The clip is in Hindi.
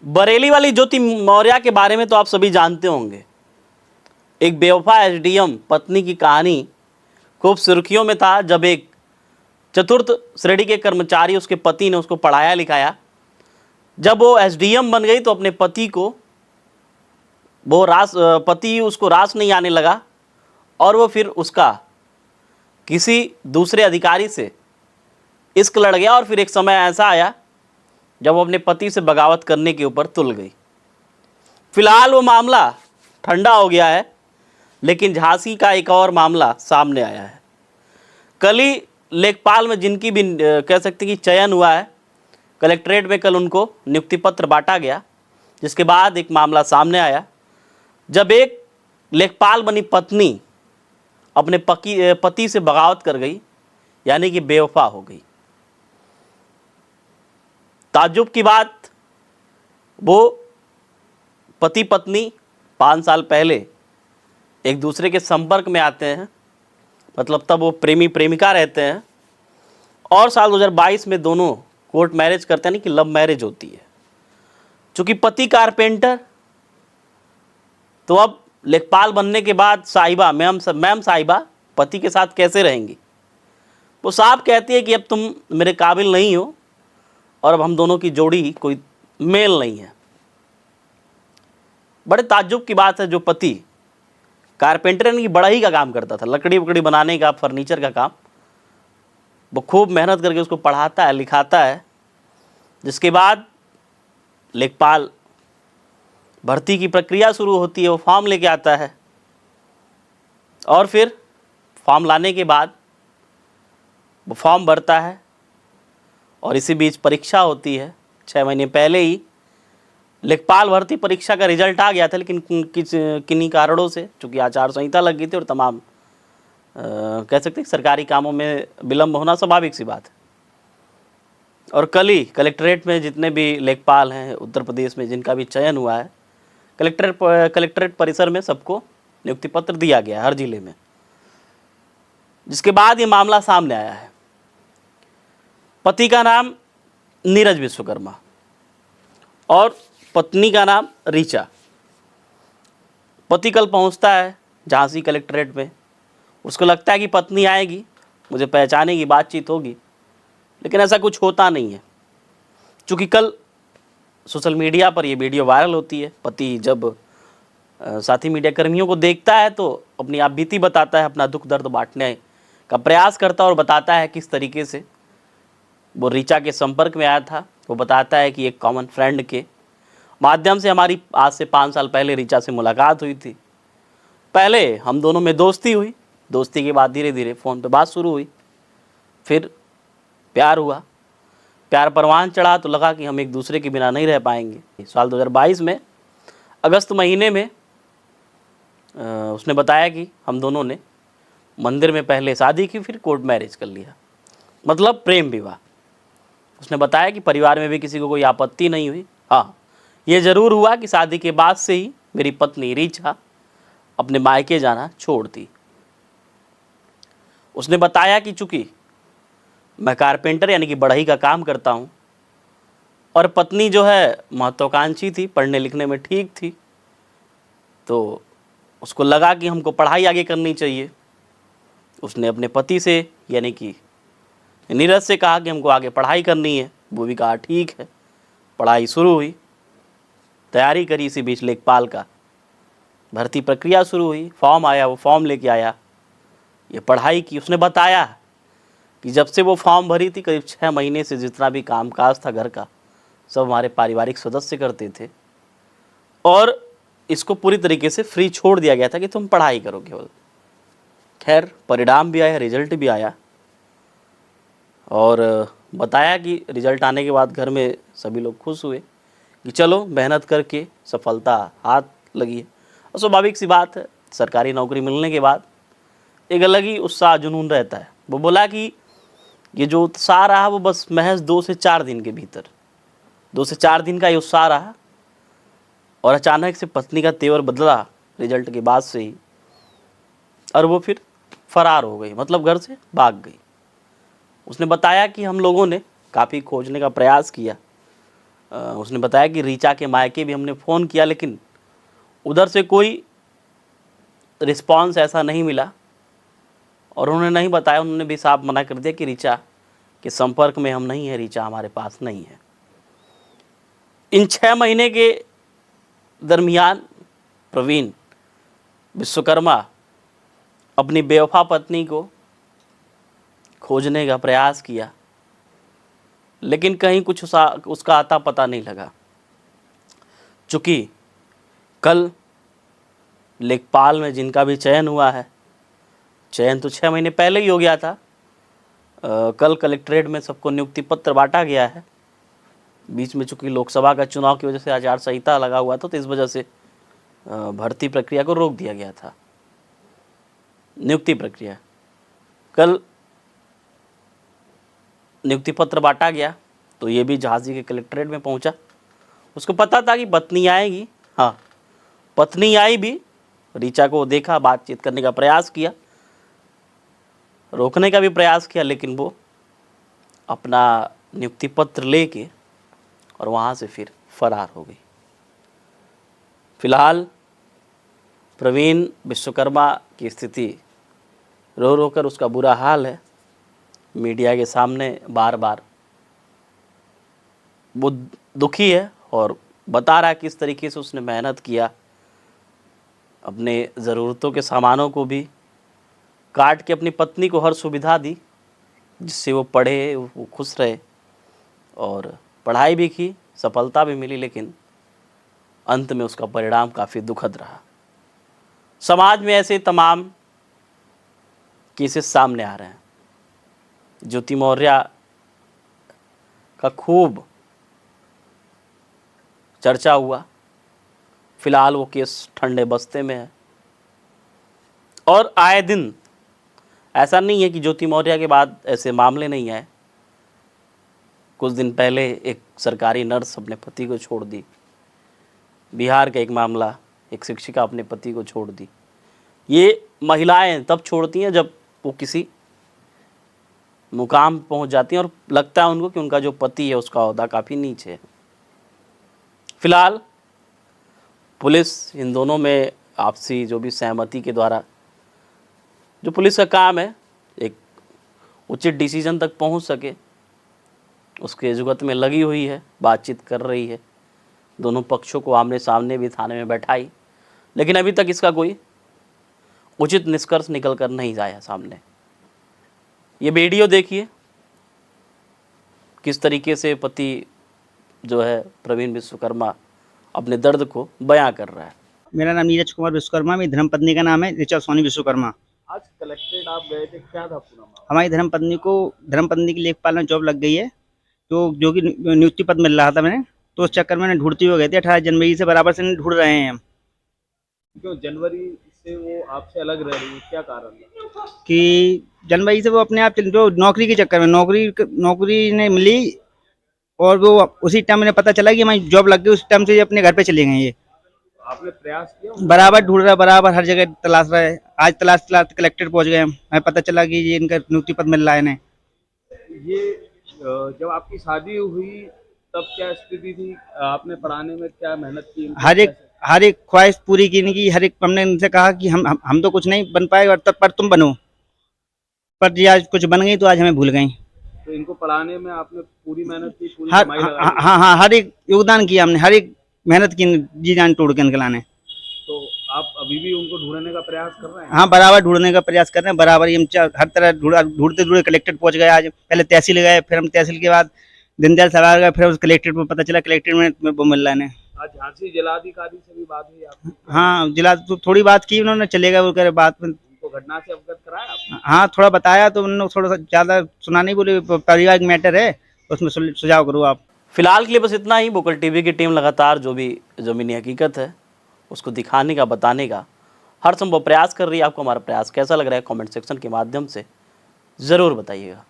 बरेली वाली ज्योति मौर्य के बारे में तो आप सभी जानते होंगे। एक बेवफा एसडीएम पत्नी की कहानी खूब सुर्खियों में था जब एक चतुर्थ श्रेणी के कर्मचारी उसके पति ने उसको पढ़ाया लिखाया। जब वो एसडीएम बन गई तो अपने पति को पति उसको रास नहीं आने लगा और वो फिर उसका किसी दूसरे अधिकारी से इश्क लड़ गया और फिर एक समय ऐसा आया जब वो अपने पति से बगावत करने के ऊपर तुल गई। फिलहाल वो मामला ठंडा हो गया है, लेकिन झांसी का एक और मामला सामने आया है। कल ही लेखपाल में जिनकी भी कह सकते कि चयन हुआ है, कलेक्ट्रेट में कल उनको नियुक्ति पत्र बांटा गया, जिसके बाद एक मामला सामने आया जब एक लेखपाल बनी पत्नी अपने पति से बगावत कर गई, यानी कि बेवफा हो गई। ताज्जुब की बात, वो पति पत्नी 5 साल पहले एक दूसरे के संपर्क में आते हैं, मतलब तब वो प्रेमी प्रेमिका रहते हैं, और साल 2022 में दोनों कोर्ट मैरिज करते हैं, नहीं कि लव मैरिज होती है। चूंकि पति कारपेंटर, तो अब लेखपाल बनने के बाद साहिबा मैम साहिबा पति के साथ कैसे रहेंगी। वो साफ कहती है कि अब तुम मेरे काबिल नहीं हो और अब हम दोनों की जोड़ी कोई मेल नहीं है। बड़े ताज्जुब की बात है, जो पति कारपेंटर यानी कि बढ़ई का काम करता था, लकड़ी वकड़ी बनाने का, फर्नीचर का काम, वो खूब मेहनत करके उसको पढ़ाता है लिखाता है। जिसके बाद लेखपाल भर्ती की प्रक्रिया शुरू होती है, वो फॉर्म लेके आता है और फिर फॉर्म लाने के बाद वो फॉर्म भरता है और इसी बीच परीक्षा होती है। 6 महीने पहले ही लेखपाल भर्ती परीक्षा का रिजल्ट आ गया था, लेकिन किन्हीं कारणों से, चूँकि आचार संहिता लग गई थी और तमाम कह सकते हैं सरकारी कामों में विलम्ब होना स्वाभाविक सी बात है। और कल ही कलेक्ट्रेट में जितने भी लेखपाल हैं उत्तर प्रदेश में, जिनका भी चयन हुआ है, कलेक्ट्रेट परिसर में सबको नियुक्ति पत्र दिया गया है हर जिले में। जिसके बाद ये मामला सामने आया है। पति का नाम नीरज विश्वकर्मा और पत्नी का नाम ऋचा। पति कल पहुंचता है झांसी कलेक्ट्रेट में, उसको लगता है कि पत्नी आएगी, मुझे पहचानेगी, बातचीत होगी, लेकिन ऐसा कुछ होता नहीं है। चूँकि कल सोशल मीडिया पर यह वीडियो वायरल होती है, पति जब साथी मीडिया कर्मियों को देखता है तो अपनी आप बीती बताता है, अपना दुख दर्द बांटने का प्रयास करता है और बताता है किस तरीके से वो ऋचा के संपर्क में आया था। वो बताता है कि एक कॉमन फ्रेंड के माध्यम से हमारी आज से 5 साल पहले ऋचा से मुलाकात हुई थी। पहले हम दोनों में दोस्ती हुई, दोस्ती के बाद धीरे धीरे फ़ोन पे बात शुरू हुई, फिर प्यार हुआ, प्यार परवान चढ़ा तो लगा कि हम एक दूसरे के बिना नहीं रह पाएंगे। साल 2022 में अगस्त महीने में उसने बताया कि हम दोनों ने मंदिर में पहले शादी की, फिर कोर्ट मैरिज कर लिया, मतलब प्रेम विवाह। उसने बताया कि परिवार में भी किसी को कोई आपत्ति नहीं हुई। हाँ, ये ज़रूर हुआ कि शादी के बाद से ही मेरी पत्नी ऋचा अपने मायके जाना छोड़ दी। उसने बताया कि चूँकि मैं कारपेंटर यानी कि बढ़ई का काम करता हूँ और पत्नी जो है महत्वाकांक्षी थी, पढ़ने लिखने में ठीक थी, तो उसको लगा कि हमको पढ़ाई आगे करनी चाहिए। उसने अपने पति से यानी कि नीरज से कहा कि हमको आगे पढ़ाई करनी है। वो भी कहा ठीक है। पढ़ाई शुरू हुई, तैयारी करी। इसी बीच लेखपाल का भर्ती प्रक्रिया शुरू हुई, फॉर्म आया, वो फॉर्म लेके आया, ये पढ़ाई की। उसने बताया कि जब से वो फॉर्म भरी थी करीब 6 महीने से जितना भी कामकाज था घर का, सब हमारे पारिवारिक सदस्य करते थे और इसको पूरी तरीके से फ्री छोड़ दिया गया था कि तुम पढ़ाई करो केवल। खैर, परिणाम भी आया, रिजल्ट भी आया और बताया कि रिजल्ट आने के बाद घर में सभी लोग खुश हुए कि चलो मेहनत करके सफलता हाथ लगी है। और स्वाभाविक सी बात है, सरकारी नौकरी मिलने के बाद एक अलग ही उत्साह जुनून रहता है। वो बोला कि ये जो उत्साह रहा वो बस महज 2 से 4 दिन के भीतर, 2 से 4 दिन का ये उत्साह रहा और अचानक से पत्नी का तेवर बदला रिजल्ट के बाद से ही, और वो फिर फरार हो गई, मतलब घर से भाग गई। उसने बताया कि हम लोगों ने काफ़ी खोजने का प्रयास किया, उसने बताया कि रीचा के मायके भी हमने फ़ोन किया, लेकिन उधर से कोई रिस्पांस ऐसा नहीं मिला और उन्होंने नहीं बताया। उन्होंने भी साफ मना कर दिया कि रीचा के संपर्क में हम नहीं हैं, रीचा हमारे पास नहीं है। इन 6 महीने के दरमियान प्रवीण विश्वकर्मा अपनी बेवफा पत्नी को खोजने का प्रयास किया, लेकिन कहीं कुछ उसका आता पता नहीं लगा। चूँकि कल लेखपाल में जिनका भी चयन हुआ है, चयन तो 6 महीने पहले ही हो गया था, कल कलेक्ट्रेट में सबको नियुक्ति पत्र बांटा गया है। बीच में चूँकि लोकसभा का चुनाव की वजह से आचार संहिता लगा हुआ था, तो इस वजह से भर्ती प्रक्रिया को रोक दिया गया था। नियुक्ति प्रक्रिया कल नियुक्ति पत्र बांटा गया, तो ये भी झांसी के कलेक्ट्रेट में पहुंचा। उसको पता था कि पत्नी आएगी। हाँ, पत्नी आई भी, रीचा को देखा, बातचीत करने का प्रयास किया, रोकने का भी प्रयास किया, लेकिन वो अपना नियुक्ति पत्र लेके और वहाँ से फिर फरार हो गई। फिलहाल प्रवीण विश्वकर्मा की स्थिति रो रो कर उसका बुरा हाल है। मीडिया के सामने बार बार वो दुखी है और बता रहा है किस तरीके से उसने मेहनत किया, अपने ज़रूरतों के सामानों को भी काट के अपनी पत्नी को हर सुविधा दी, जिससे वो पढ़े, वो खुश रहे और पढ़ाई भी की, सफलता भी मिली, लेकिन अंत में उसका परिणाम काफ़ी दुखद रहा। समाज में ऐसे तमाम केसेस सामने आ रहे हैं। ज्योति मौर्य का खूब चर्चा हुआ, फिलहाल वो केस ठंडे बस्ते में है और आए दिन ऐसा नहीं है कि ज्योति मौर्य के बाद ऐसे मामले नहीं आए। कुछ दिन पहले एक सरकारी नर्स अपने पति को छोड़ दी, बिहार का एक मामला, एक शिक्षिका अपने पति को छोड़ दी। ये महिलाएं तब छोड़ती हैं जब वो किसी मुकाम पहुंच जाती हैं और लगता है उनको कि उनका जो पति है उसका ओहदा काफ़ी नीचे है। फिलहाल पुलिस इन दोनों में आपसी जो भी सहमति के द्वारा, जो पुलिस का काम है, एक उचित डिसीजन तक पहुंच सके, उसके जुगत में लगी हुई है, बातचीत कर रही है, दोनों पक्षों को आमने सामने भी थाने में बैठाई, लेकिन अभी तक इसका कोई उचित निष्कर्ष निकल कर नहीं आया सामने। ये वीडियो देखिए किस तरीके से पति जो है प्रवीण विश्वकर्मा अपने दर्द को बयां कर रहा है। मेरा नाम नीरज कुमार विश्वकर्मा, मेरी धर्मपत्नी का नाम है ऋचा सोनी विश्वकर्मा। आज कलेक्ट्रेट आप गए थे, क्या था पूरा मामला? हमारी धर्मपत्नी की लेखपाल में जॉब लग गई है, तो जो कि नियुक्ति पद मिल रहा था मैंने, तो उस चक्कर में ढूंढती हुए गए थे। 18 जनवरी से बराबर से ढूंढ रहे हैं हम। क्यों जनवरी से वो आपसे अलग रह रही है, क्या कारण है? कि जनवरी से वो अपने आप जो नौकरी के चक्कर में नौकरी ने मिली और वो उसी टाइम मैंने पता चला कि हमारी जॉब लग गई, उस टाइम से ये अपने घर पे चले गए। ये आपने प्रयास किया? बराबर ढूंढ रहा, बराबर हर जगह तलाश रहा है। आज तलाश कलेक्ट्रेट पहुंच गए हम, हमें पता चला कि ये इनका नियुक्ति पद मिल रहा है इन्हें। ये जब आपकी शादी हुई तब क्या स्थिति थी? आपने पढ़ाने में क्या मेहनत की? हर एक ख्वाहिश पूरी की इनकी। हर एक हमने इनसे कहा कि हम तो कुछ नहीं बन पाए, और तब पर तुम बनो, पर ये आज कुछ बन गई तो आज हमें भूल गई। तो इनको पढ़ाने में आपने पूरी मेहनत की, पूरी हाँ कमाई लगा दी? हाँ, हर एक योगदान किया हमने, हर एक मेहनत की, जी जान तोड़ के इनके लाने। तो आप अभी भी उनको ढूंढने का प्रयास कर रहे हैं? हाँ, बराबर ढूंढने का प्रयास कर रहे हैं। बराबर ही हम हर तरह ढूंढते कलेक्ट्रेट पहुंच गए। आज पहले तहसील गए, फिर हम तहसील के बाद दीनदयाल सभा गए, फिर उस कलेक्ट्रेट में पता चला कलेक्ट्रेट में वो मिल रहा है। आज झांसी जिलाधिकारी से भी बात हुई आपकी? हाँ, जिला तो थोड़ी बात की उन्होंने, चलेगा वो करे बात में। उनको घटना से अवगत कराया आपने? हाँ, थोड़ा बताया तो उन्होंने थोड़ा सा ज़्यादा सुना नहीं, बोले पारिवारिक मैटर है, उसमें सुझाव करो आप। फिलहाल के लिए बस इतना ही। वोकल टीवी की टीम लगातार जो भी ज़मीनी हकीकत है उसको दिखाने का, बताने का हर संभव प्रयास कर रही है। आपको हमारा प्रयास कैसा लग रहा है कमेंट सेक्शन के माध्यम से ज़रूर बताइएगा।